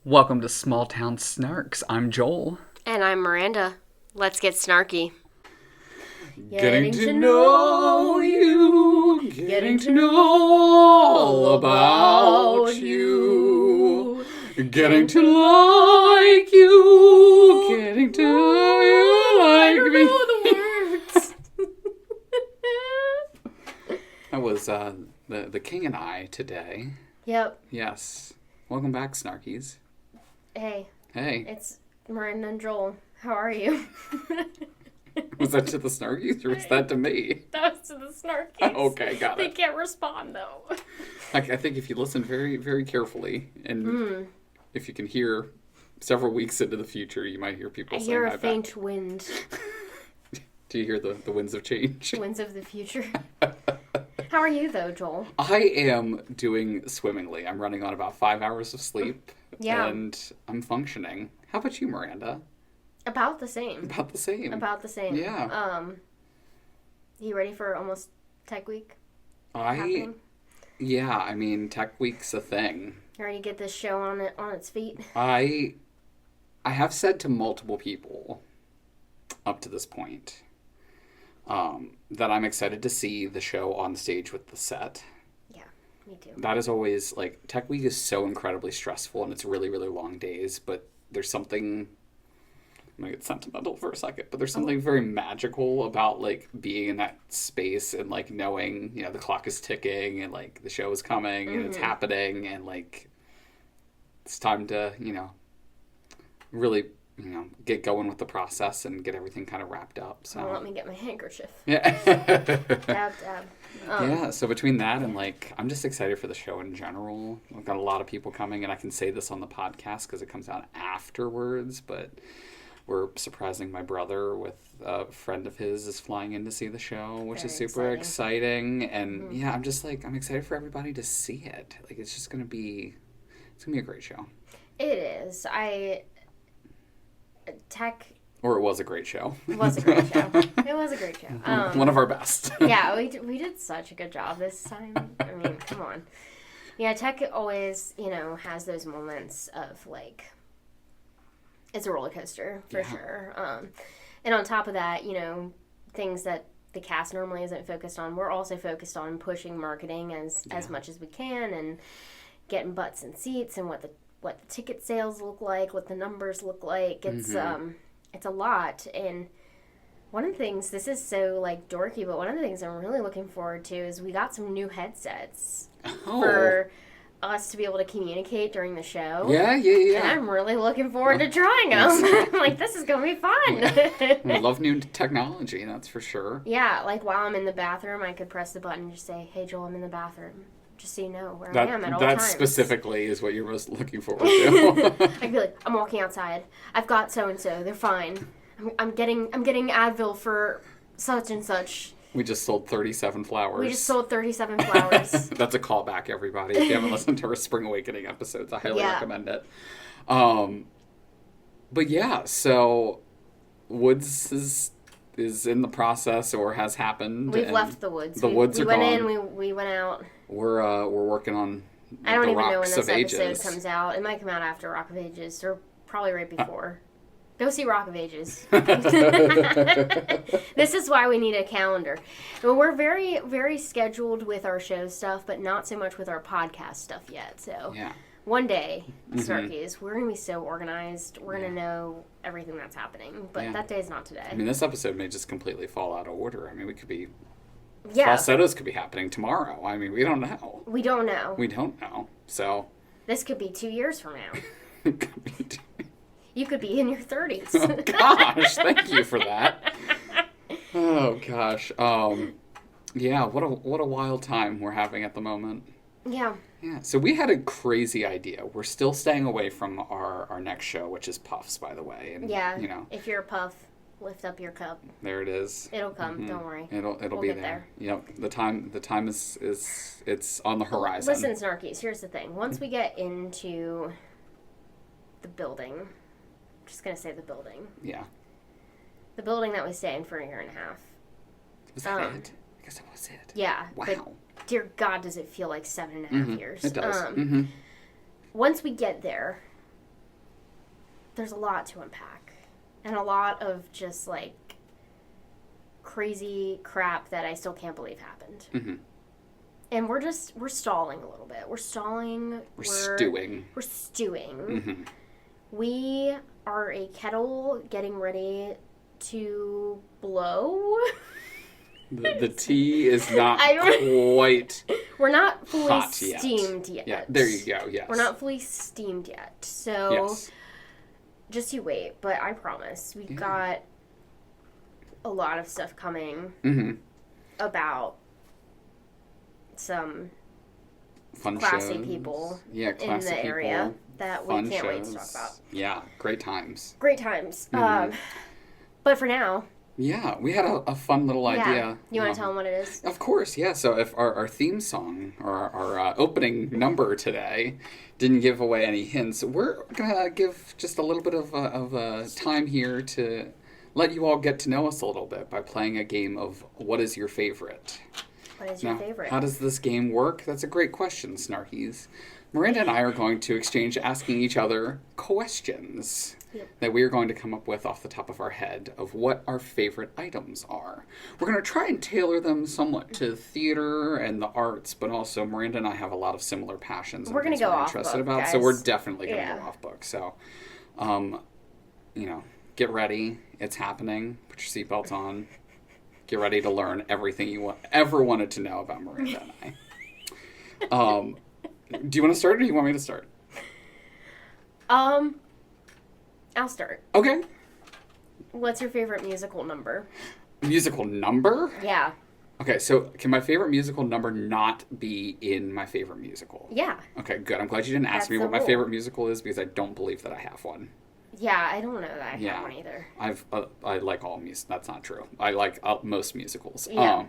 Welcome to Small Town Snarks. I'm Joel. And I'm Miranda. Let's get snarky. Getting to know you, getting to know all about you, getting to like you, getting to like me. the words. That was the King and I today. Yep. Yes. Welcome back, Snarkies. Hey. Hey. It's Miranda and Joel. How are you? Was that to the Snarkies or was that to me? That was to the Snarkies. Okay, got They it. can't respond, though. I think if you listen very, very carefully, and if you can hear several weeks into the future, you might hear people I saying, hear "I a faint wind. Do you hear the winds of change? Winds of the future. How are you, though, Joel? I am doing swimmingly. I'm running on about 5 hours of sleep. Yeah. And I'm functioning. How about you, Miranda? About the same. About the same. About the same. Yeah. You ready for almost Tech Week? I happening? Tech Week's a thing. You ready to get this show on its feet? I have said to multiple people up to this point that I'm excited to see the show on stage with the set. Yeah, me too. That is always, like, Tech Week is so incredibly stressful and it's really, really long days, but there's something, I'm going to get sentimental for a second, but there's something very magical about, like, being in that space and, like, knowing, you know, the clock is ticking and, like, the show is coming and it's happening and, like, it's time to, you know, really, you know, get going with the process and get everything kind of wrapped up. So Let me get my handkerchief. Yeah. Dab, dab. Yeah, so between that and, like, I'm just excited for the show in general. I've got a lot of people coming, and I can say this on the podcast because it comes out afterwards, but we're surprising my brother with a friend of his is flying in to see the show, which Very is super exciting. And, yeah, I'm just, like, I'm excited for everybody to see it. Like, it's just going to be, it's going to be a great show. It is. Or it was a great show. It was a great show. It was a great show. One of our best. Yeah, we did such a good job this time. I mean, come on. Yeah, Tech always, you know, has those moments of, like, it's a roller coaster, for sure. And on top of that, you know, things that the cast normally isn't focused on, we're also focused on pushing marketing as much as we can and getting butts and seats and what the ticket sales look like, what the numbers look like. It's a lot. And one of the things, this is so, like, dorky, but one of the things I'm really looking forward to is we got some new headsets for us to be able to communicate during the show. Yeah. And I'm really looking forward to trying them. I'm like, this is going to be fun. I love new technology, that's for sure. Yeah, like while I'm in the bathroom, I could press the button and just say, hey, Joel, I'm in the bathroom. Just so you know where I am at all times. That specifically is what you're most looking forward to. I'd be like, I'm walking outside. I've got so-and-so. They're fine. I'm getting Advil for such and such. We just sold 37 flowers. We just sold 37 flowers. That's a callback, everybody. If you haven't listened to our Spring Awakening episodes, I highly recommend it. But yeah, so Woods is in the process or has happened. We've left the woods. The woods are gone. We gone. went in. We went out. We're working on I don't the even know when Rocks this of Ages. episode comes out. It might come out after Rock of Ages, or probably right before. Go see Rock of Ages. This is why we need a calendar. Well, we're very, very scheduled with our show stuff, but not so much with our podcast stuff yet. So one day, Snarkies, we're going to be so organized. We're going to know everything that's happening. But that day is not today. I mean, this episode may just completely fall out of order. I mean, we could be... Yeah. Falsettos could be happening tomorrow. I mean, we don't know. We don't know. We don't know. So... This could be 2 years from now. It could be You could be in your 30s. Oh, gosh. Thank you for that. Oh, gosh. Yeah, what a wild time we're having at the moment. Yeah. Yeah, so we had a crazy idea. We're still staying away from our next show, which is Puffs, by the way. And, you know, if you're a Puff, lift up your cup. There it is. It'll come. Don't worry. It'll we'll be get there. You know, the time is it's on the horizon. Listen, Snarkies, here's the thing. Once we get into the building, I'm just going to say the building. Yeah. The building that we stayed in for a year and a half. Was that it? I guess that was it. Yeah. Wow. But dear God, does it feel like 7.5 years. It does. Once we get there, there's a lot to unpack. And a lot of just, like, crazy crap that I still can't believe happened. Mm-hmm. And we're stalling a little bit. We're stalling. We're stewing. We're stewing. Mm-hmm. We are a kettle getting ready to blow. The tea is not quite We're not fully hot steamed yet. Yeah, there you go, yes. We're not fully steamed yet. So, yes. Just you wait. But I promise, we've got a lot of stuff coming about some fun classy shows. people in the area that we can't wait to talk about. Yeah, great times. Great times. But for now... Yeah, we had a fun little idea. You want to tell them what it is? Of course, yeah. So if our theme song, or our opening number today, didn't give away any hints, we're going to give just a little bit of time here to let you all get to know us a little bit by playing a game of What is Your Favorite? What is your favorite? How does this game work? That's a great question, Snarkies. Miranda and I are going to exchange asking each other questions that we are going to come up with off the top of our head of what our favorite items are. We're going to try and tailor them somewhat to theater and the arts, but also Miranda and I have a lot of similar passions and we're things go we're off interested book, about, guys. so we're definitely going to go off book. So, get ready. It's happening. Put your seatbelts on. Get ready to learn everything you ever wanted to know about Miranda and I. Do you want to start or do you want me to start? I'll start. Okay. What's your favorite musical number? Musical number? Yeah. Okay, so can my favorite musical number not be in my favorite musical? Yeah. Okay, good. I'm glad you didn't ask me what my favorite musical is because I don't believe that I have one. Yeah, I don't know that I have one either. I like all music. That's not true. I like most musicals. Yeah.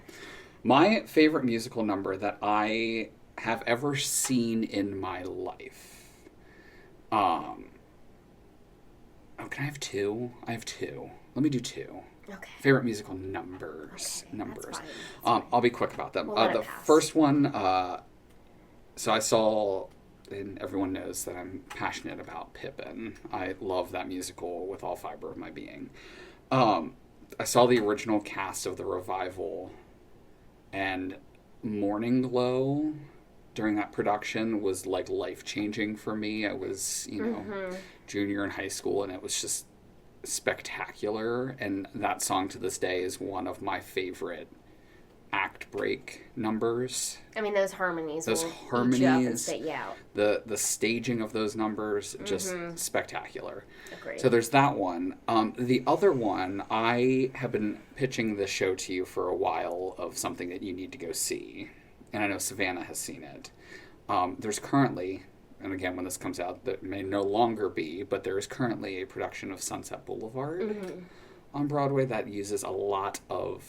My favorite musical number that I have ever seen in my life. Can I have two? I have two. Let me do two. Okay. Favorite musical numbers. Okay, numbers. That's fine. I'll be quick about them. We'll The first one, so I saw, and everyone knows that I'm passionate about Pippin. I love that musical with all fiber of my being. I saw the original cast of the revival, and Morning Glow during that production was like life-changing for me. I was, junior in high school, and it was just spectacular. And that song to this day is one of my favorite act break numbers. I mean, those harmonies will harmonies, eat you up and spit you out. The staging of those numbers, just spectacular. Agreed. So there's that one. The other one, I have been pitching this show to you for a while of something that you need to go see. And I know Savannah has seen it. There's currently, and again, when this comes out, that may no longer be, but there is currently a production of Sunset Boulevard on Broadway that uses a lot of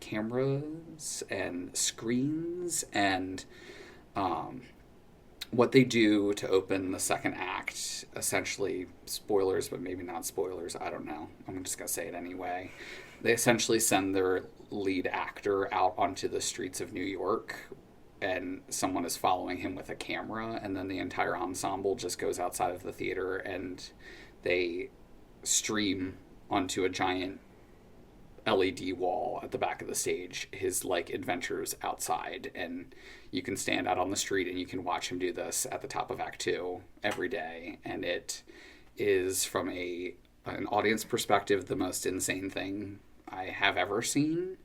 cameras and screens, and what they do to open the second act, essentially, spoilers, but maybe not spoilers, I don't know. I'm just going to say it anyway. They essentially send their lead actor out onto the streets of New York, and someone is following him with a camera, and then the entire ensemble just goes outside of the theater, and they stream onto a giant LED wall at the back of the stage his adventures outside, and you can stand out on the street and you can watch him do this at the top of Act 2 every day, and it is, from an audience perspective, the most insane thing I have ever seen.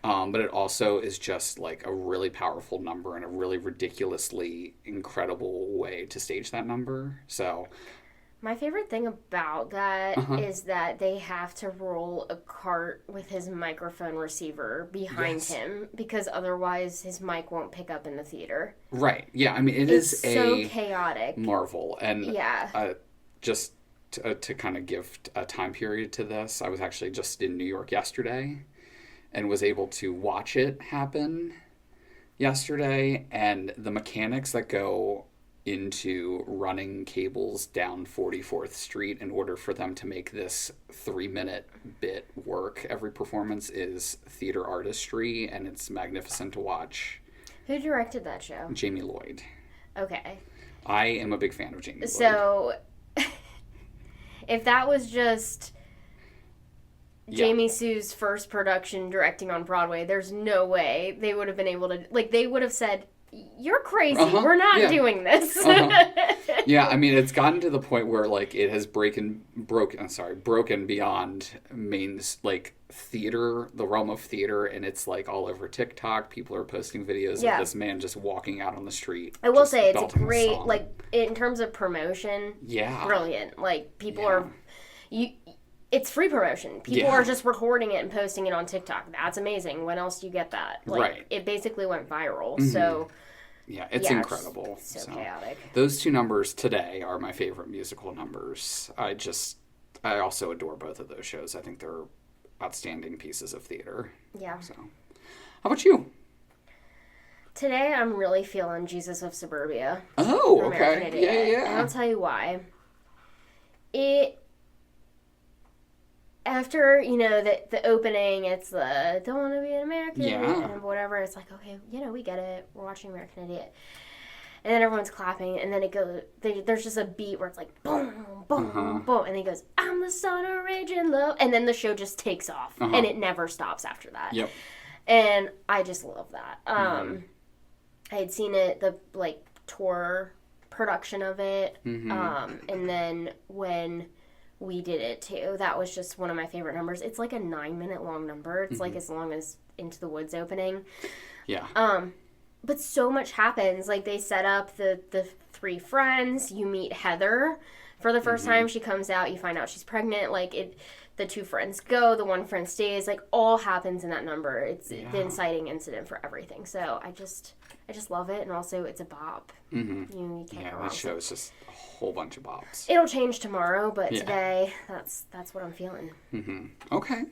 But it also is just a really powerful number and a really ridiculously incredible way to stage that number. So my favorite thing about that is that they have to roll a cart with his microphone receiver behind him, because otherwise his mic won't pick up in the theater. Right. Yeah. I mean, it's so chaotic. Marvel. And just to kind of give a time period to this, I was actually just in New York yesterday and was able to watch it happen yesterday, and the mechanics that go into running cables down 44th Street in order for them to make this 3-minute bit work every performance is theater artistry, and it's magnificent to watch. Who directed that show? Jamie Lloyd. Okay. I am a big fan of Jamie Lloyd. So if that was just Yeah. Jamie Sue's first production directing on Broadway, there's no way they would have been able to, like, they would have said, you're crazy. We're not doing this. Yeah, I mean, it's gotten to the point where, like, it has broken beyond like, theater, the realm of theater, and it's, like, all over TikTok. People are posting videos of this man just walking out on the street. I will say, it's a great, like, in terms of promotion, brilliant. Like, people are... It's free promotion. People are just recording it and posting it on TikTok. That's amazing. When else do you get that? Like, it basically went viral. So, yeah, it's incredible. It's so chaotic. Those two numbers today are my favorite musical numbers. I also adore both of those shows. I think they're outstanding pieces of theater. Yeah. So, how about you? Today, I'm really feeling Jesus of Suburbia. Oh, okay. Yeah. And I'll tell you why. After, the opening, it's the don't want to be an American and whatever. It's like, okay, we get it. We're watching American Idiot. And then everyone's clapping, and then it goes, there's just a beat where it's like, boom, boom, boom. And he goes, I'm the son of raging love. And then the show just takes off, and it never stops after that. Yep. And I just love that. I had seen it, the, like, tour production of it. And then when we did it too, that was just one of my favorite numbers. It's like a 9-minute long number. It's like as long as Into the Woods opening. Yeah. But so much happens. Like, they set up the three friends. You meet Heather for the first time. She comes out. You find out she's pregnant. Like, the two friends go. The one friend stays. Like, all happens in that number. It's the inciting incident for everything. So I just love it. And also, it's a bop. You can't go wrong. That show is just a whole bunch of bops. It'll change tomorrow, but today, that's what I'm feeling. Okay.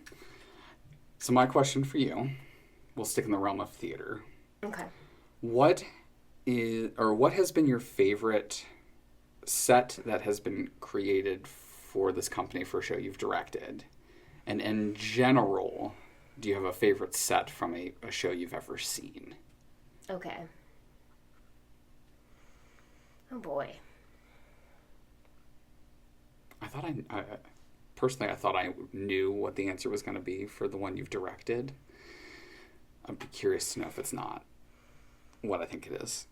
So my question for you, we'll stick in the realm of theater. Okay. What has been your favorite set that has been created for this company for a show you've directed? And in general, do you have a favorite set from a show you've ever seen? Okay. Oh boy. I thought I knew what the answer was going to be for the one you've directed. I'd be curious to know if it's not what I think it is.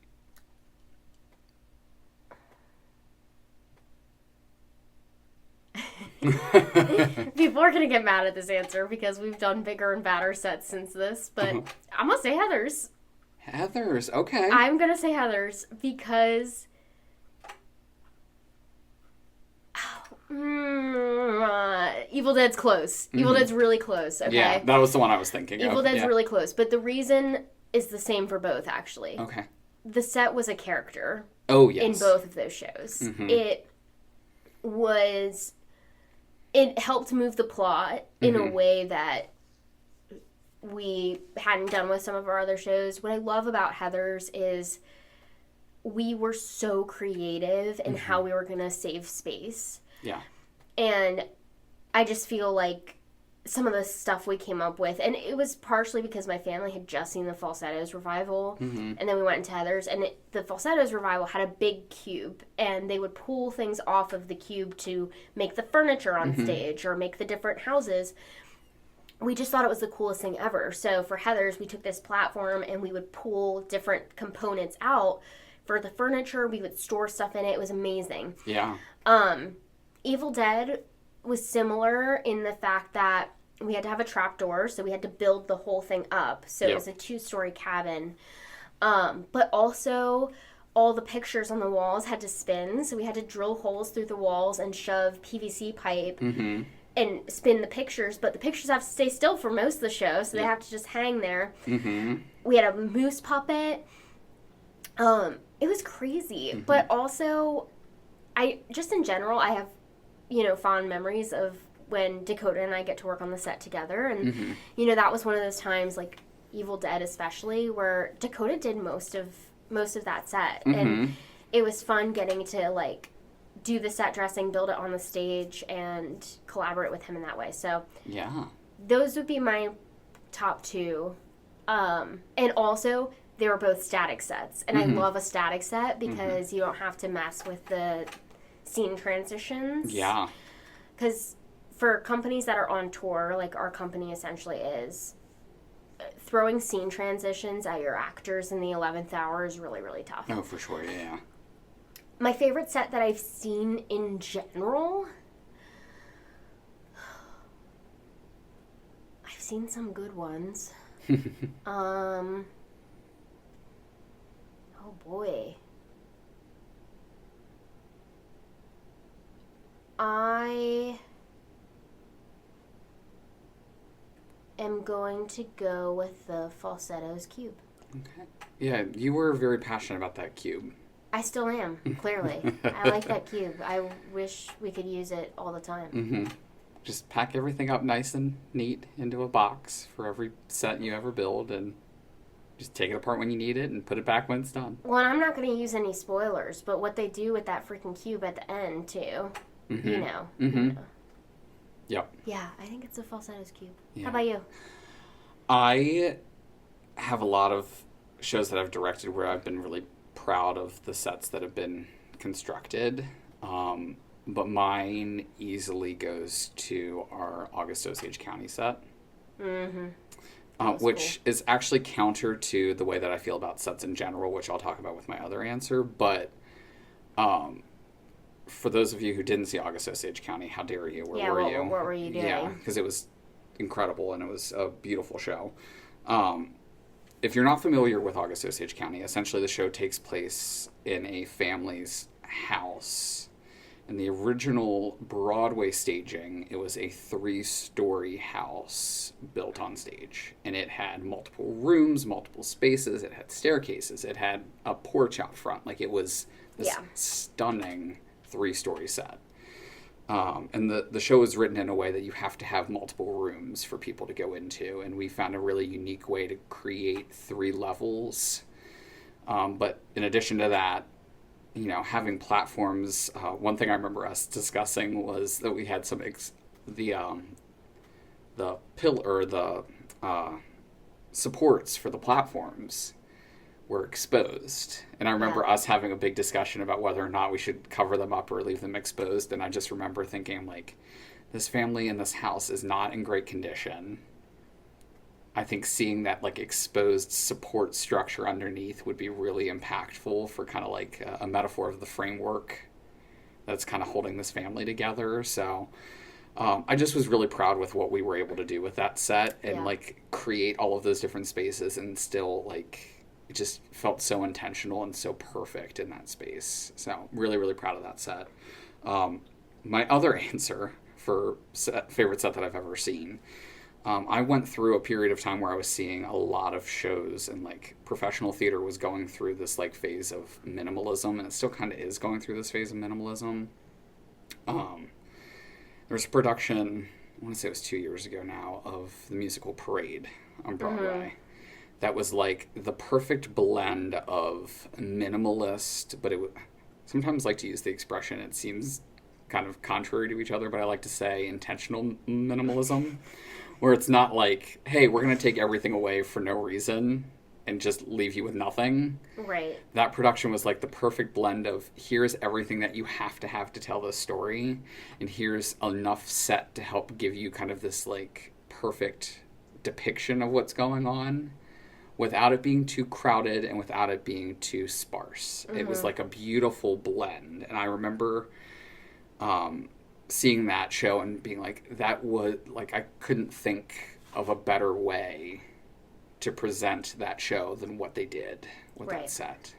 People are going to get mad at this answer because we've done bigger and badder sets since this, but I'm going to say Heather's. Heather's, okay. I'm going to say Heather's because... Evil Dead's close. Evil Dead's really close, okay? Yeah, that was the one I was thinking of. Evil Dead's really close, but the reason is the same for both, actually. Okay. The set was a character. Oh, yes. In both of those shows. It helped move the plot in a way that we hadn't done with some of our other shows. What I love about Heather's is we were so creative in how we were going to save space. Yeah. And I just feel like some of the stuff we came up with, and it was partially because my family had just seen the Falsettos revival, and then we went into Heather's, and the Falsettos revival had a big cube, and they would pull things off of the cube to make the furniture on stage or make the different houses. We just thought it was the coolest thing ever. So for Heather's, we took this platform, and we would pull different components out. For the furniture, we would store stuff in it. It was amazing. Yeah. Evil Dead was similar in the fact that we had to have a trapdoor, so we had to build the whole thing up. So it was a 2-story cabin. But also, all the pictures on the walls had to spin, so we had to drill holes through the walls and shove PVC pipe and spin the pictures. But the pictures have to stay still for most of the show, so they have to just hang there. We had a moose puppet. It was crazy. But also, in general, I have, fond memories of when Dakota and I get to work on the set together. And, that was one of those times, like Evil Dead especially, where Dakota did most of that set. And it was fun getting to, like, do the set dressing, build it on the stage, and collaborate with him in that way. So, those would be my top two. And also, they were both static sets. And I love a static set because you don't have to mess with the scene transitions. Yeah. because for companies that are on tour, like our company essentially is, throwing scene transitions at your actors in the 11th hour is really, really tough. Oh, for sure, yeah. My favorite set that I've seen in general, I've seen some good ones. Oh boy. I am going to go with the Falsettos cube. Okay. Yeah, you were very passionate about that cube. I still am, clearly. I like that cube. I wish we could use it all the time. Mm-hmm. Just pack everything up nice and neat into a box for every set you ever build, and just take it apart when you need it and put it back when it's done. Well, and I'm not going to use any spoilers, but what they do with that freaking cube at the end, too, Mm-hmm. you know. Mm-hmm. You know. Yep. Yeah, I think it's a Falsettos cube. Yeah. How about you? I have a lot of shows that I've directed where I've been really proud of the sets that have been constructed. But mine easily goes to our August Osage County set. Mm-hmm. Which is actually counter to the way that I feel about sets in general, which I'll talk about with my other answer. But for those of you who didn't see August Osage County, how dare you? Where were you? What were you doing? Yeah, because it was incredible and it was a beautiful show. If you're not familiar with August Osage County, essentially the show takes place in a family's house. In the original Broadway staging, it was a 3-story house built on stage. And it had multiple rooms, multiple spaces, it had staircases, it had a porch out front. Like, it was this stunning 3-story set. And the show is written in a way that you have to have multiple rooms for people to go into. And we found a really unique way to create 3 levels. But in addition to that, you know, having platforms, one thing I remember us discussing was that we had some supports for the platforms were exposed. And I remember us having a big discussion about whether or not we should cover them up or leave them exposed. And I just remember thinking, like, this family in this house is not in great condition. I think seeing that, like, exposed support structure underneath would be really impactful for kind of like a metaphor of the framework that's kind of holding this family together. So I just was really proud with what we were able to do with that set and like create all of those different spaces, and still, like, it just felt so intentional and so perfect in that space. So really, really proud of that set. My other answer for favorite set that I've ever seen, I went through a period of time where I was seeing a lot of shows, and like professional theater was going through this like phase of minimalism, and it still kind of is going through this phase of minimalism. There was a production, I want to say it was 2 years ago now, of the musical Parade on Broadway. That was like the perfect blend of minimalist, but sometimes like to use the expression, it seems kind of contrary to each other, but I like to say intentional minimalism. Where it's not like, hey, we're going to take everything away for no reason and just leave you with nothing. Right. That production was like the perfect blend of, here's everything that you have to tell this story, and here's enough set to help give you kind of this like perfect depiction of what's going on without it being too crowded and without it being too sparse. It was like a beautiful blend. And I remember seeing that show and being like, that was like, I couldn't think of a better way to present that show than what they did with that set.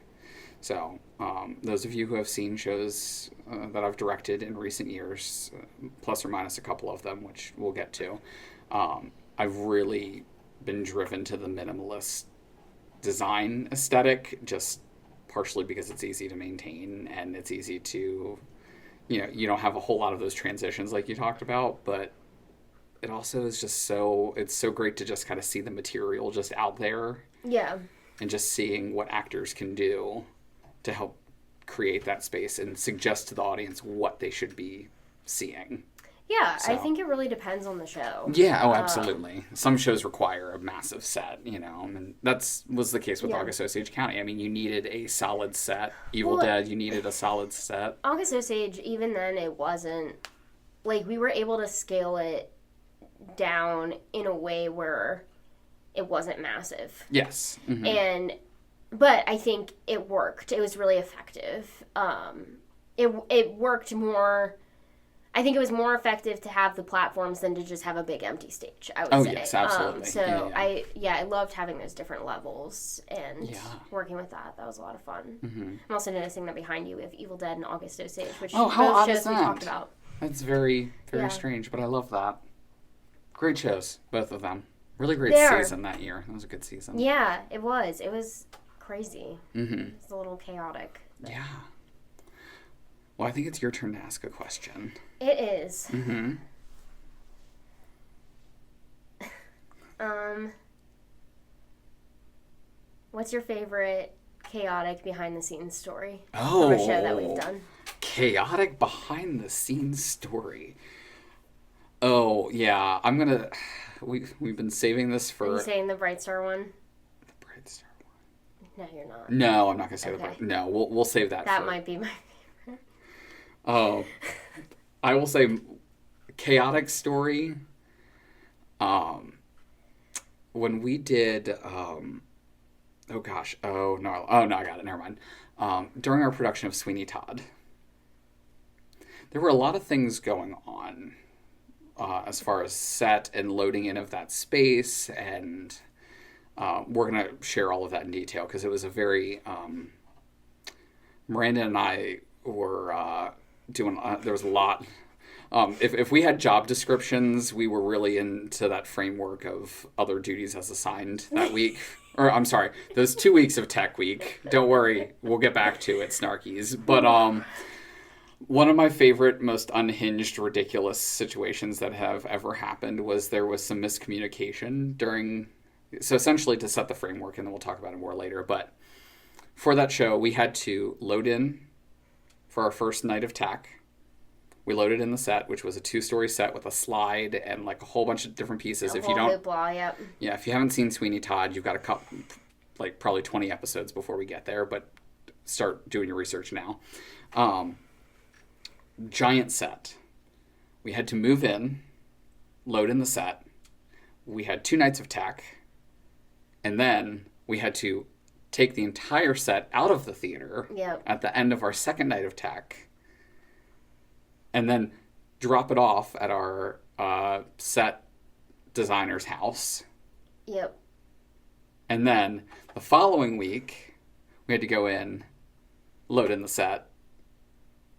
So those of you who have seen shows that I've directed in recent years, plus or minus a couple of them, which we'll get to, I've really been driven to the minimalist design aesthetic, just partially because it's easy to maintain and it's easy to, you know, you don't have a whole lot of those transitions like you talked about, but it also is just it's so great to just kind of see the material just out there. Yeah. And just seeing what actors can do to help create that space and suggest to the audience what they should be seeing. Yeah, so. I think it really depends on the show. Yeah, oh, absolutely. Some shows require a massive set, you know, and was the case with August Osage County. I mean, you needed a solid set. Evil Dead, you needed a solid set. August Osage, even then, it wasn't like, we were able to scale it down in a way where it wasn't massive. Yes. Mm-hmm. But I think it worked. It was really effective. It worked more. I think it was more effective to have the platforms than to just have a big empty stage, I would say. Yes, absolutely. So I loved having those different levels and working with that. That was a lot of fun. Mm-hmm. I'm also noticing that behind you we have Evil Dead and August Osage, which how both odd shows is that? we talked about. That's very, very strange, but I love that. Great shows, both of them. Really great season that year. It was a good season. Yeah, it was. It was crazy. Mm-hmm. It was a little chaotic. But... Yeah. Well, I think it's your turn to ask a question. It is. Mm-hmm. What's your favorite chaotic behind-the-scenes story from a show that we've done? Chaotic behind-the-scenes story. Oh, yeah. I'm going to... We've been saving this for... Are you saying the Bright Star one? The Bright Star one. No, you're not. No, I'm not going to say the Bright... No, we'll save that That might be my favorite. Oh. I will say chaotic story. When we did... I got it. Never mind. During our production of Sweeney Todd, there were a lot of things going on as far as set and loading in of that space, and we're going to share all of that in detail because it was a very... Miranda and I were doing... there was a lot... if we had job descriptions, we were really into that framework of other duties as assigned that week. Or, I'm sorry, those 2 weeks of Tech Week. Don't worry, we'll get back to it, Snarkies. But one of my favorite, most unhinged, ridiculous situations that have ever happened was there was some miscommunication during... So essentially to set the framework, and then we'll talk about it more later. But for that show, we had to load in for our first night of tech. We loaded in the set, which was a 2-story set with a slide and like a whole bunch of different pieces. If you don't, yep. Yeah, if you haven't seen Sweeney Todd, you've got a couple, like probably 20 episodes before we get there. But start doing your research now. Giant set. We had to move in, load in the set. We had 2 nights of tech, and then we had to take the entire set out of the theater at the end of our second night of tech. And then drop it off at our set designer's house. Yep. And then the following week, we had to go in, load in the set,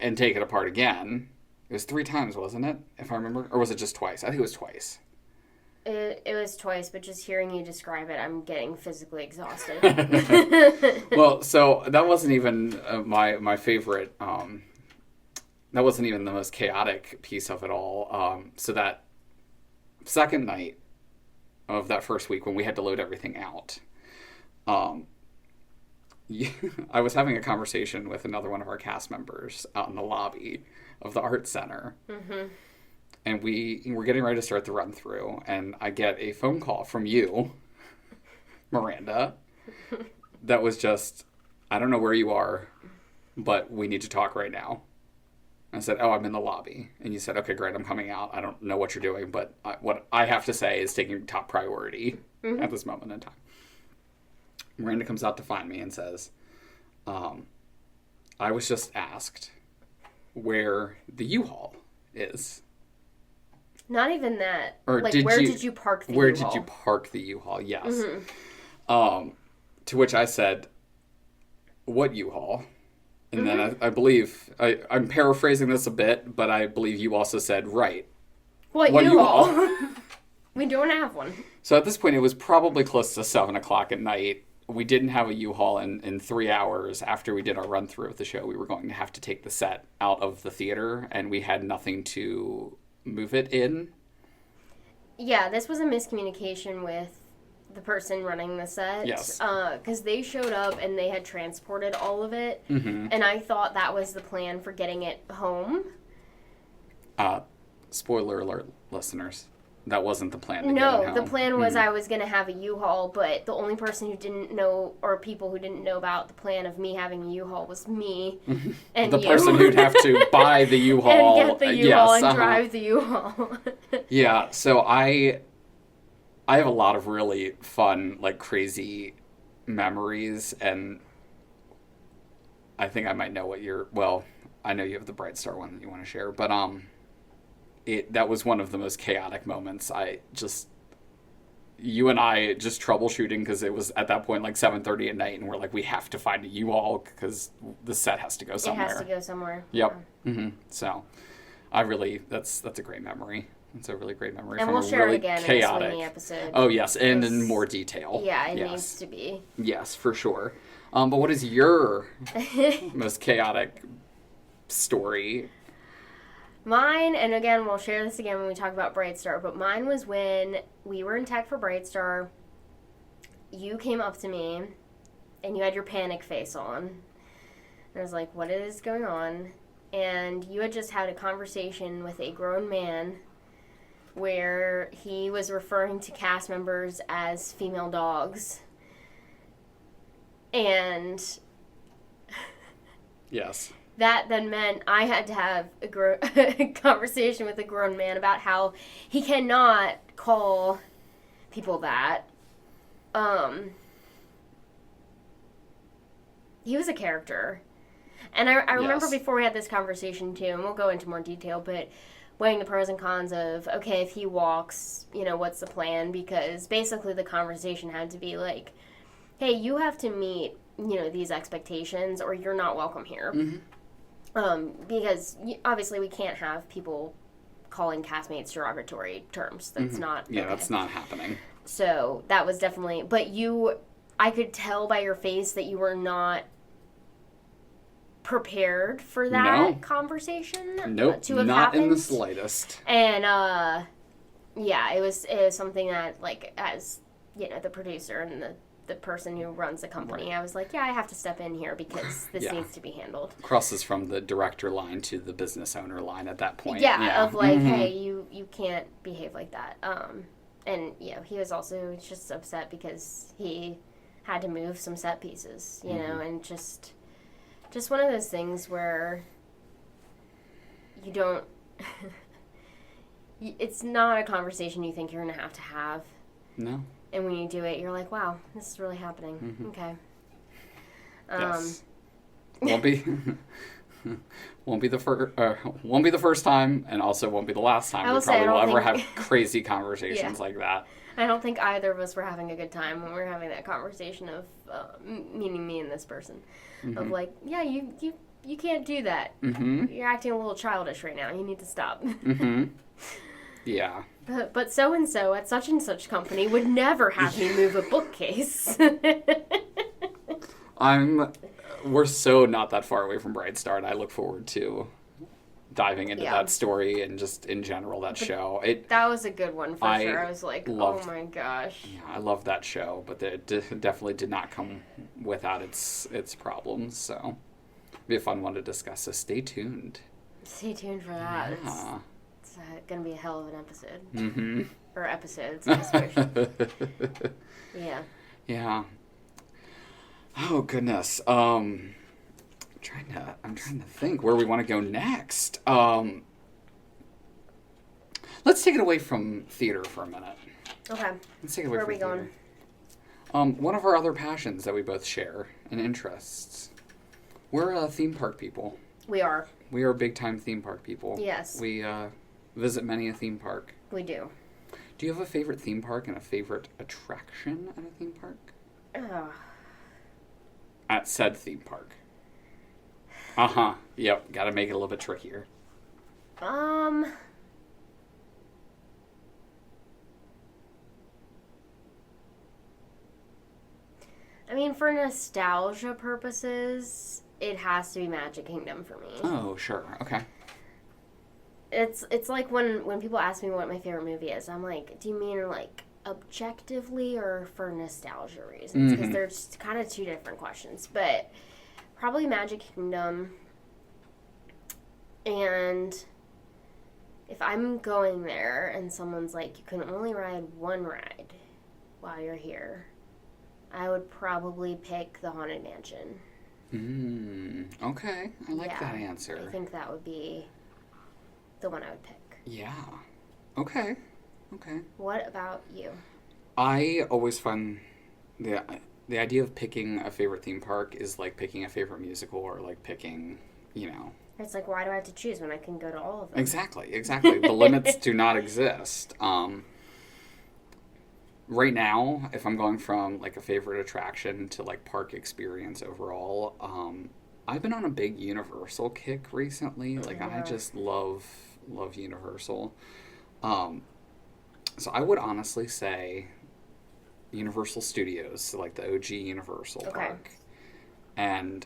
and take it apart again. It was 3 times, wasn't it? If I remember. Or was it just twice? I think it was twice. It was twice, but just hearing you describe it, I'm getting physically exhausted. Well, so that wasn't even my favorite... that wasn't even the most chaotic piece of it all. So that second night of that first week when we had to load everything out, I was having a conversation with another one of our cast members out in the lobby of the art center. Mm-hmm. And we were getting ready to start the run through, and I get a phone call from you, Miranda, that was just, I don't know where you are, but we need to talk right now. I said, I'm in the lobby. And you said, okay, great, I'm coming out. I don't know what you're doing, but what I have to say is taking top priority at this moment in time. Miranda comes out to find me and says, I was just asked where the U-Haul is. Not even that. Or like, did where you, did you park the where U-Haul? Where did you park the U-Haul? Yes. Mm-hmm. To which I said, what U-Haul? And then I believe, I'm paraphrasing this a bit, but I believe you also said, right. What U-Haul? We don't have one. So at this point, it was probably close to 7 o'clock at night. We didn't have a U-Haul in 3 hours after we did our run through of the show. We were going to have to take the set out of the theater, and we had nothing to move it in. Yeah, this was a miscommunication with the person running the set. Yes. Because they showed up and they had transported all of it. Mm-hmm. And I thought that was the plan for getting it home. Spoiler alert, listeners. That wasn't the plan to get No, him the home. plan was I was going to have a U-Haul, but the only person who didn't know, or people who didn't know about the plan of me having a U-Haul was me and The you. person who'd have to buy the U-Haul. And get the U-Haul yes, and drive the U-Haul. Yeah, so I have a lot of really fun, like, crazy memories, and I think I might know what I know you have the Bright Star one that you want to share, but that was one of the most chaotic moments. You and I just troubleshooting because it was at that point like 7:30 at night, and we're like, we have to find a U-Haul because the set has to go somewhere. It has to go somewhere. Yep. Yeah. Mm-hmm. So, that's a great memory. It's a really great memory. And from we'll a share really it again chaotic in the Sweeney episode. Oh yes, and in more detail. Yeah, it needs to be. Yes, for sure. But what is your most chaotic story? Mine, and again, we'll share this again when we talk about Bright Star, but mine was when we were in tech for Bright Star. You came up to me, and you had your panic face on. And I was like, what is going on? And you had just had a conversation with a grown man where he was referring to cast members as female dogs. And yes. That then meant I had to have a conversation with a grown man about how he cannot call people that. He was a character. And I remember before we had this conversation too, and we'll go into more detail, but weighing the pros and cons of, okay, if he walks, what's the plan? Because basically the conversation had to be like, hey, you have to meet, these expectations or you're not welcome here. Mm-hmm. Because obviously we can't have people calling castmates derogatory terms. That's not Yeah, okay. That's not happening. So that was definitely... But I could tell by your face that you were not prepared for that conversation. Nope, to have not happened. in the slightest. And, yeah, it was something that, like, as, the producer and the person who runs the company, I was like, yeah, I have to step in here because this needs to be handled. Crosses from the director line to the business owner line at that point. Yeah. Of like, hey, you can't behave like that. And, he was also just upset because he had to move some set pieces, know, and just one of those things where you don't... it's not a conversation you think you're going to have. No. And when you do it, you're like, wow, this is really happening. Mm-hmm. Okay. Yes. Won't be the first time, and also won't be the last time we probably will ever have crazy conversations like that. I don't think either of us were having a good time when we were having that conversation of meaning me and this person, of like, yeah, you can't do that. Mm-hmm. You're acting a little childish right now. You need to stop. Mm-hmm. Yeah. But so-and-so at such and such company would never have me move a bookcase. We're so not that far away from Bright Star, and I look forward to diving into that story and just in general that show. That was a good one for sure. I was like, oh my gosh. Yeah, I love that show, but it definitely did not come without its problems, so it'll be a fun one to discuss, so stay tuned. Stay tuned for that. Yeah. It's going to be a hell of an episode. Mm-hmm. Or episodes, I suppose. Yeah. Yeah. Oh, goodness. I'm trying to think where we want to go next. Let's take it away from theater for a minute. Okay. Let's take it away from theater. Where are we going? One of our other passions that we both share and interests. We're theme park people. We are. We are big-time theme park people. Yes. We visit many a theme park. We do. Do you have a favorite theme park and a favorite attraction at a theme park? At said theme park. Uh-huh. Yep. Gotta make it a little bit trickier. I mean, for nostalgia purposes, it has to be Magic Kingdom for me. Oh, sure. Okay. It's like when people ask me what my favorite movie is, I'm like, do you mean like objectively or for nostalgia reasons? Because they're just kind of two different questions. But probably Magic Kingdom. And if I'm going there and someone's like, you can only ride one ride while you're here, I would probably pick the Haunted Mansion. Okay. I like that answer. I think that would be the one I would pick. Yeah. Okay. What about you? I always find the idea of picking a favorite theme park is like picking a favorite musical or like picking, It's like, why do I have to choose when I can go to all of them? Exactly. The limits do not exist. Right now, if I'm going from like a favorite attraction to like park experience overall, I've been on a big Universal kick recently. Like I just love Universal. So I would honestly say Universal Studios, so like the OG Universal park. And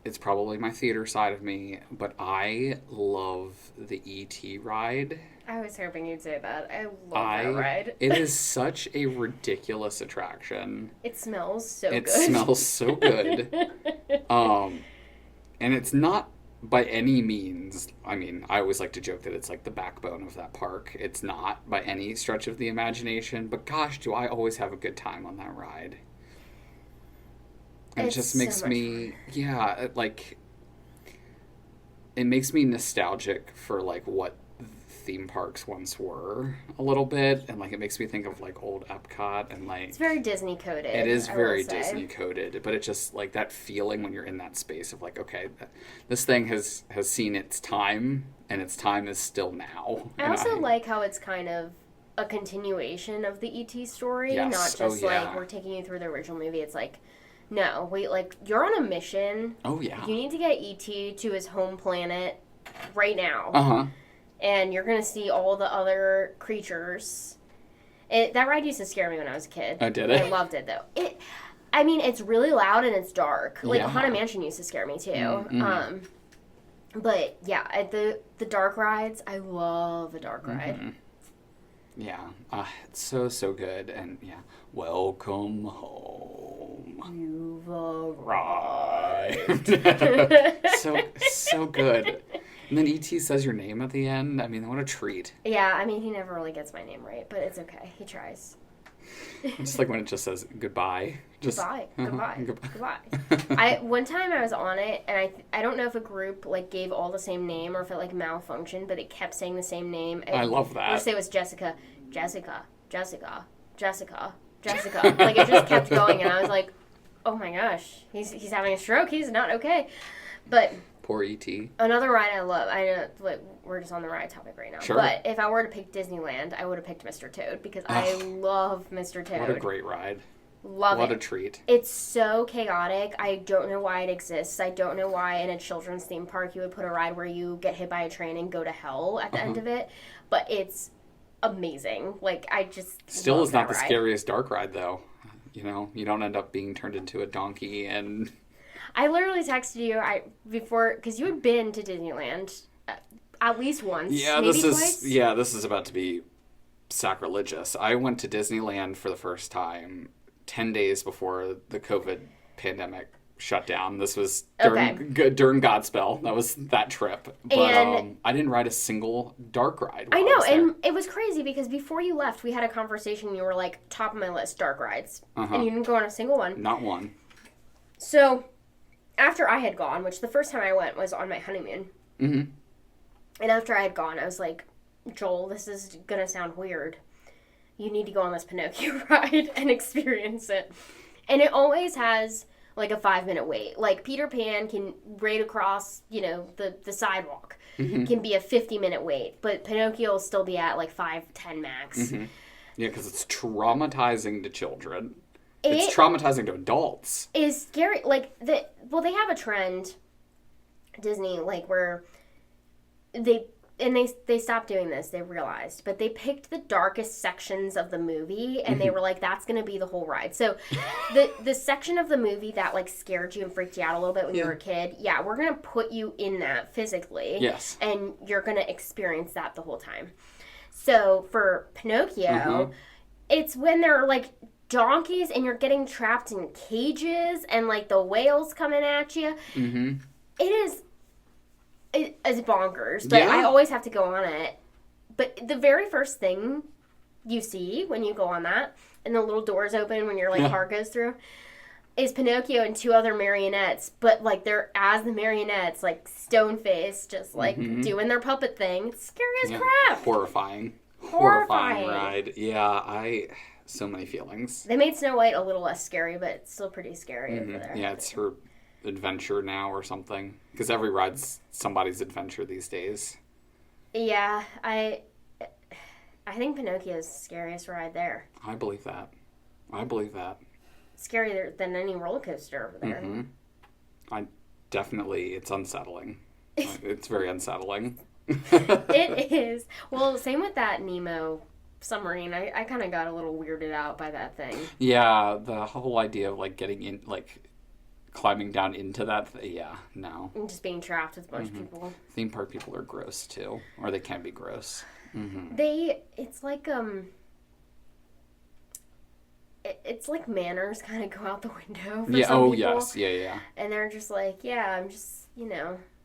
it's probably my theater side of me, but I love the E.T. ride. I was hoping you'd say that. I love that ride. It is such a ridiculous attraction. It smells so good. It smells so good. And it's not by any means, I mean, I always like to joke that it's like the backbone of that park. It's not by any stretch of the imagination, but gosh, do I always have a good time on that ride. And it just makes me, it makes me nostalgic for, like, what theme parks once were a little bit. And, like, it makes me think of, like, old Epcot and, like... It's very Disney-coded. It is very Disney-coded. But it just, like, that feeling when you're in that space of, like, okay, this thing has seen its time, and its time is still now. I also like how it's kind of a continuation of the E.T. story. Yes. Not just, like, we're taking you through the original movie. It's like... No, wait, like, you're on a mission. Oh, yeah. You need to get E.T. to his home planet right now. Uh-huh. And you're going to see all the other creatures. That ride used to scare me when I was a kid. Oh, did it? I loved it, though. It's really loud and it's dark. Like, Haunted Mansion used to scare me, too. Mm-hmm. But, yeah, the dark rides, I love a dark ride. Mm-hmm. Yeah. It's so good. And, yeah. Welcome home. You've arrived. so good. And then E.T. says your name at the end. I mean, what a treat. Yeah, I mean, he never really gets my name right, but it's okay. He tries. Just like when it just says goodbye. Goodbye. One time I was on it, and I don't know if a group, like, gave all the same name or if it, like, malfunctioned, but it kept saying the same name. I love that. Let's say it was Jessica. Like, it just kept going, and I was like, oh my gosh, he's having a stroke. He's not okay. But poor E.T. Another ride I love. I know, like, we're just on the ride topic right now. Sure. But if I were to pick Disneyland, I would have picked Mr. Toad because I love Mr. Toad. What a great ride. Love it. What a treat. It's so chaotic. I don't know why it exists. I don't know why in a children's theme park you would put a ride where you get hit by a train and go to hell at the end of it. But it's amazing. Like, I just still is not the ride. Scariest dark ride, though. You don't end up being turned into a donkey and... I literally texted you before, because you had been to Disneyland at least once, maybe twice. This is about to be sacrilegious. I went to Disneyland for the first time 10 days before the COVID pandemic shut down. This was during Godspell. That was that trip. But I didn't ride a single dark ride. I know, and it was crazy because before you left, we had a conversation and you were like, top of my list, dark rides. And you didn't go on a single one. Not one. So, after I had gone, which the first time I went was on my honeymoon. Mm-hmm. And after I had gone, I was like, Joel, this is going to sound weird. You need to go on this Pinocchio ride and experience it. And it always has, like, a 5-minute wait. Like, Peter Pan can raid across, the sidewalk. Mm-hmm. Can be a 50-minute wait. But Pinocchio will still be at, like, 5-10 max. Mm-hmm. Yeah, because it's traumatizing to children. It's traumatizing to adults. It's scary. Like, they have a trend, Disney, like, where they stopped doing this, they realized, but they picked the darkest sections of the movie, and they were like, that's going to be the whole ride. So, the section of the movie that, like, scared you and freaked you out a little bit when you were a kid, we're going to put you in that physically. Yes. And you're going to experience that the whole time. So, for Pinocchio, it's when they're, like, donkeys and you're getting trapped in cages and, like, the whales coming at you. Mm-hmm. It is It's bonkers, but I always have to go on it. But the very first thing you see when you go on that, and the little doors open when your like car goes through, is Pinocchio and 2 other marionettes, but like they're as the marionettes, like stone faced, just like doing their puppet thing. It's scary as crap. Horrifying ride. Yeah, so many feelings. They made Snow White a little less scary, but it's still pretty scary over there. Yeah, it's her adventure now or something. Because every ride's somebody's adventure these days. Yeah, I think Pinocchio's the scariest ride there. I believe that. Scarier than any roller coaster over there. It's unsettling. It's very unsettling. It is. Well, same with that Nemo submarine. I kind of got a little weirded out by that thing. Yeah, the whole idea of like getting in, like climbing down into that. No. And just being trapped with a bunch of people. Theme park people are gross too, or they can be gross. It's like it's like manners kind of go out the window for some people. Yes. Yeah. And they're just like, yeah, I'm just,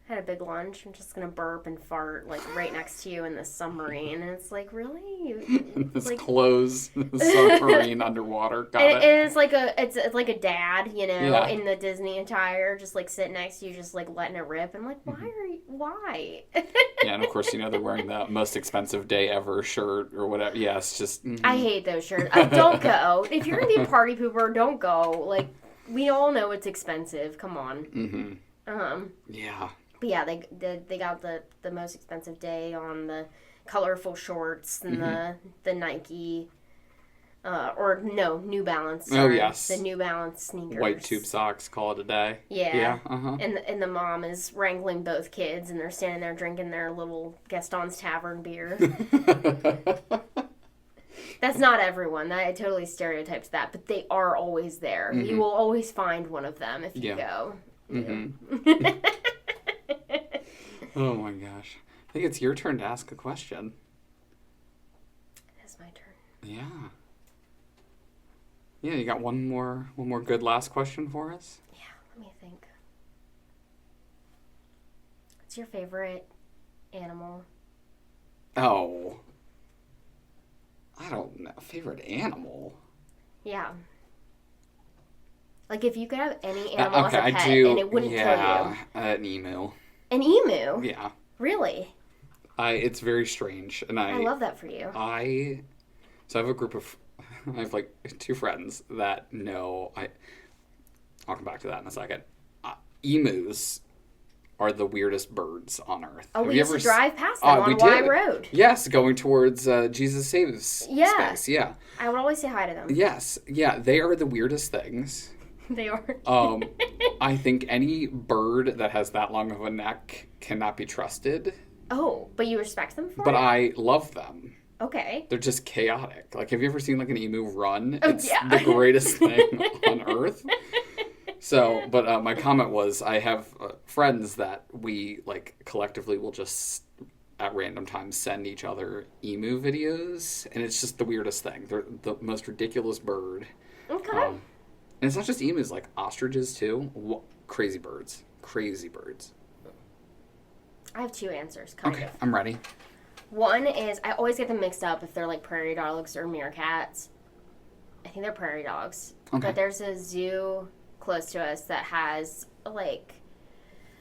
had a big lunch. I'm just going to burp and fart, like, right next to you in the submarine. And it's like, really? This like, closed submarine underwater. Got it. And it's like a dad, in the Disney attire, just, like, sitting next to you, just, like, letting it rip. I'm like, why? Yeah, and of course, they're wearing the most expensive day ever shirt or whatever. Yeah, it's just... I hate those shirts. Don't go. If you're going to be a party pooper, don't go. Like, we all know it's expensive. Come on. Yeah. But yeah, they got the most expensive day on the colorful shorts and the Nike, New Balance. Sorry. Oh yes, the New Balance sneakers. White tube socks. Call it a day. Yeah. And the mom is wrangling both kids, and they're standing there drinking their little Gaston's Tavern beer. That's not everyone. That totally stereotypes that, but they are always there. You will always find one of them if you go. Oh my gosh. I think it's your turn to ask a question. It is my turn. Yeah. Yeah, you got one more good last question for us? Yeah, let me think. What's your favorite animal? Oh. I don't know. Favorite animal? Yeah. Like if you could have any animal as a pet and it wouldn't kill you. An emu. An emu? Yeah. Really? It's very strange, and I love that for you. So I have a group of, I have like 2 friends that know. I'll come back to that in a second. Emus are the weirdest birds on Earth. Oh, we used to drive past them on Y Road. Yes, going towards Jesus Saves Space. Yeah. I would always say hi to them. Yes. Yeah, they are the weirdest things. They are. I think any bird that has that long of a neck cannot be trusted. Oh, but you respect them for it? But I love them. Okay. They're just chaotic. Like, have you ever seen like an emu run? It's the greatest thing on Earth. So, but my comment was, I have friends that we like collectively will just at random times send each other emu videos, and it's just the weirdest thing. They're the most ridiculous bird. Okay. And it's not just emus, like ostriches too. Crazy birds. I have 2 answers, kind of. I'm ready. One is, I always get them mixed up if they're like prairie dogs or meerkats. I think they're prairie dogs. Okay. But there's a zoo close to us that has, like,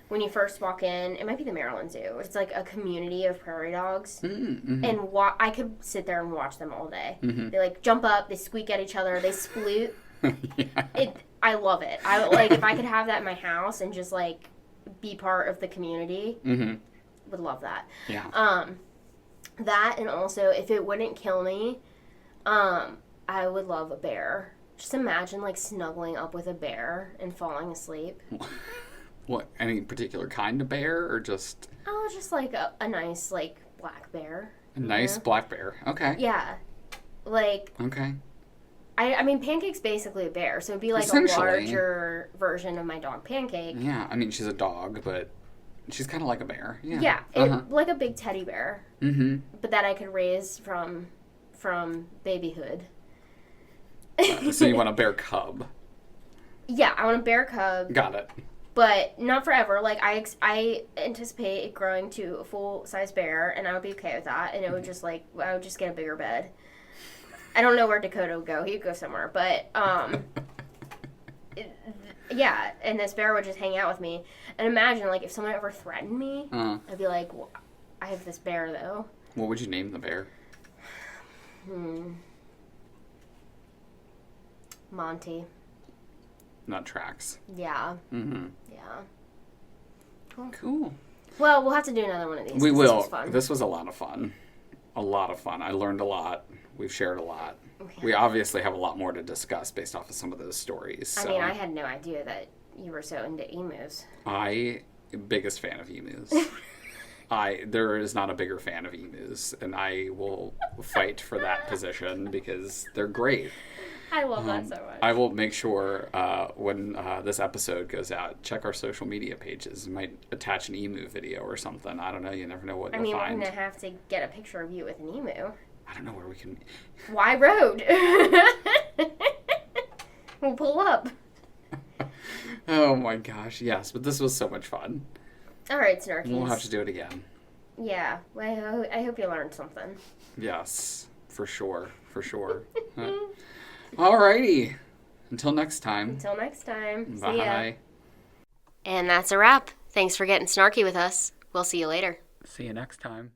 when you first walk in, it might be the Maryland Zoo. It's like a community of prairie dogs. And I could sit there and watch them all day. They like jump up, they squeak at each other, they sploot. I love it. I like if I could have that in my house and just like be part of the community. Would love that. Yeah. That, and also if it wouldn't kill me, I would love a bear. Just imagine like snuggling up with a bear and falling asleep. What, any particular kind of bear or just? Oh, just like a nice like black bear. A nice black bear. Okay. Yeah. Like. Okay. I mean, Pancake's basically a bear, so it'd be like a larger version of my dog, Pancake. Yeah, I mean, she's a dog, but she's kind of like a bear. Yeah. Yeah, like a big teddy bear. But that I could raise from babyhood. So you want a bear cub? Yeah, I want a bear cub. Got it. but not forever. Like, I anticipate it growing to a full-size bear, and I would be okay with that, and it would just, like, I would just get a bigger bed. I don't know where Dakota would go. He would go somewhere, but, yeah, and this bear would just hang out with me. And imagine, like, if someone ever threatened me, I'd be like, well, I have this bear, though. What would you name the bear? Monty. That tracks. Yeah. Mm-hmm. Yeah. Cool. Well, we'll have to do another one of these. We will. This was fun. This was a lot of fun. A lot of fun. I learned a lot. We've shared a lot. Okay. We obviously have a lot more to discuss based off of some of those stories. I mean, I had no idea that you were so into emus. Biggest fan of emus. There is not a bigger fan of emus, and I will fight for that position because they're great. I love that so much. I will make sure when this episode goes out, check our social media pages. We might attach an emu video or something. I don't know. You never know what you'll find. We're going to have to get a picture of you with an emu. I don't know where we can... Why road? We'll pull up. Oh my gosh, yes. But this was so much fun. All right, Snarkies. We'll have to do it again. Yeah. Well, I hope you learned something. Yes, for sure. For sure. Alrighty. Until next time. Until next time. Bye. See ya. And that's a wrap. Thanks for getting snarky with us. We'll see you later. See you next time.